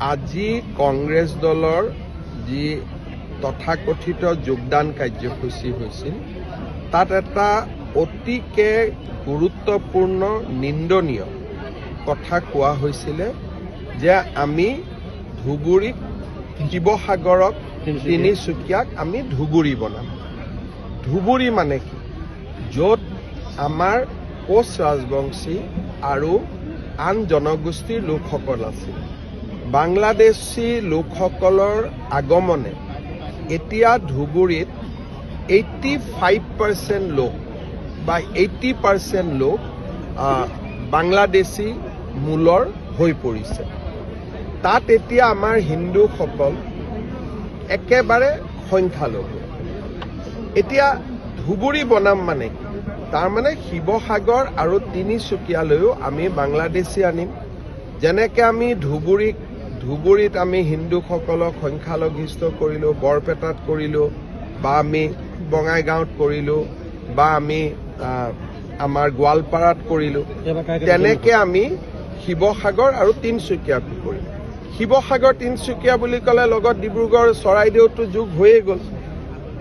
আজি কংগ্ৰেছ দলৰ যি তথাকথিত যোগদান কাৰ্যসূচী হৈছিল তাত এটা অতিকে গুৰুত্বপূৰ্ণ নিন্দনীয় কথা কোৱা হৈছিলে যে আমি ধুবুৰীক শিৱসাগৰক তিনিচুকীয়াক আমি ধুবুৰী বনাম। ধুবুৰী মানে কি? য'ত আমাৰ কোচ ৰাজবংশী আৰু আন জনগোষ্ঠীৰ লোকসকল আছিল। বাংলাদেশী লোকসকলৰ আগমনে এতিয়া ধুবুৰীত 85% লোক বা 80% লোক বাংলাদেশী মূলৰ হৈ পৰিছে। তাত এতিয়া আমাৰ হিন্দুসকল একেবাৰে সংখ্যালঘু। এতিয়া ধুবুৰী বনাম মানে কি? তাৰমানে শিৱসাগৰ আৰু তিনিচুকীয়ালৈও আমি বাংলাদেশী আনিম। যেনেকৈ আমি ধুবুৰীত আমি হিন্দুসকলক সংখ্যালঘিষ্ঠ কৰিলোঁ, বৰপেটাত কৰিলোঁ, বা আমি বঙাইগাঁৱত কৰিলোঁ, বা আমি আমাৰ গোৱালপাৰাত কৰিলোঁ, তেনেকৈ আমি শিৱসাগৰ আৰু তিনিচুকীয়াকো কৰিম। শিৱসাগৰ তিনিচুকীয়া বুলি ক'লে লগত ডিব্ৰুগড় চৰাইদেউতো যোগ হৈয়ে গ'ল।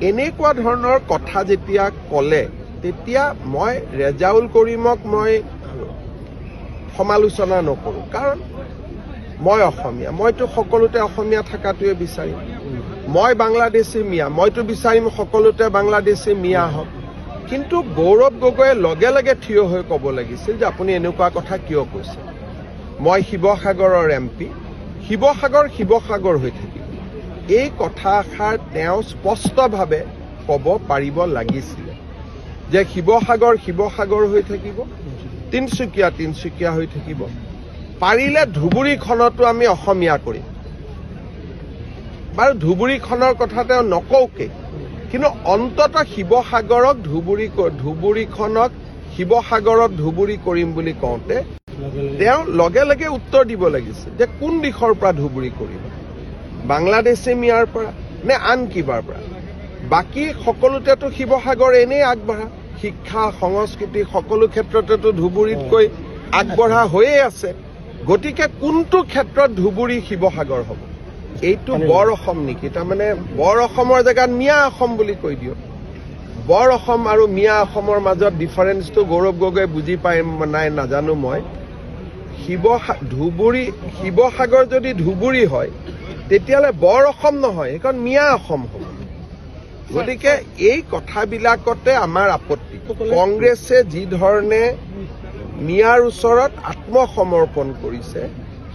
এনেকুৱা ধৰণৰ কথা যেতিয়া ক'লে তেতিয়া মই ৰেজাউল কৰিমক মই সমালোচনা নকৰোঁ, কাৰণ মই অসমীয়া, মইতো সকলোতে অসমীয়া থকাটোৱে বিচাৰিম। মই বাংলাদেশী মিয়া, মইতো বিচাৰিম সকলোতে বাংলাদেশী মিয়া হওক। কিন্তু গৌৰৱ গগৈয়ে লগে লগে থিয় হৈ ক'ব লাগিছিল যে আপুনি এনেকুৱা কথা কিয় কৈছে। মই শিৱসাগৰৰ MP, শিৱসাগৰ হৈ থাকিব। এই কথাষাৰ তেওঁ স্পষ্টভাৱে ক'ব পাৰিব লাগিছিলে যে শিৱসাগৰ হৈ থাকিব, তিনিচুকীয়া হৈ থাকিব। পাৰিলে ধুবুৰীখনতো আমি অসমীয়া কৰিম। বাৰু ধুবুৰীখনৰ কথা তেওঁ নকওঁকে, কিন্তু অন্ততঃ শিৱসাগৰক ধুবুৰীখনক শিৱসাগৰত ধুবুৰী কৰিম বুলি কওঁতে তেওঁ লগে লগে উত্তৰ দিব লাগিছিল যে কোন দিশৰ পৰা ধুবুৰী কৰিব, বাংলাদেশী মিয়াৰ পৰা নে আন কিবাৰ পৰা। বাকী সকলোতেতো শিৱসাগৰ এনেই আগবঢ়া, শিক্ষা সংস্কৃতি সকলো ক্ষেত্ৰতেতো ধুবুৰীতকৈ আগবঢ়া হৈয়ে আছে। গতিকে কোনটো ক্ষেত্ৰত ধুবুৰী শিৱসাগৰ হ'ব? এইটো বৰ অসম নেকি? তাৰমানে বৰ অসমৰ জেগাত মিয়া অসম বুলি কৈ দিয়ক। বৰ অসম আৰু মিয়া অসমৰ মাজত ডিফাৰেন্সটো গৌৰৱ গগৈয়ে বুজি পায় নাই নাজানো মই। শিৱসাগৰ যদি ধুবুৰী হয় তেতিয়াহ'লে বৰ অসম নহয়, সেইখন মিয়া অসম হ'ব। গতিকে এই কথাবিলাকতে আমাৰ আপত্তি। কংগ্ৰেছে যি ধৰণে মিয়াৰ ওচৰত আত্মসমৰ্পণ কৰিছে,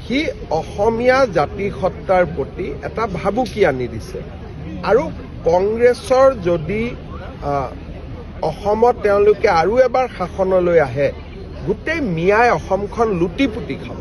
সি অসমীয়া জাতিসত্তাৰ প্ৰতি এটা ভাবুকি আনি দিছে। আৰু কংগ্ৰেছৰ যদি অসমত তেওঁলোকে আৰু এবাৰ শাসনলৈ আহে, গোটেই মিয়াই অসমখন লুটি পুতি খাব।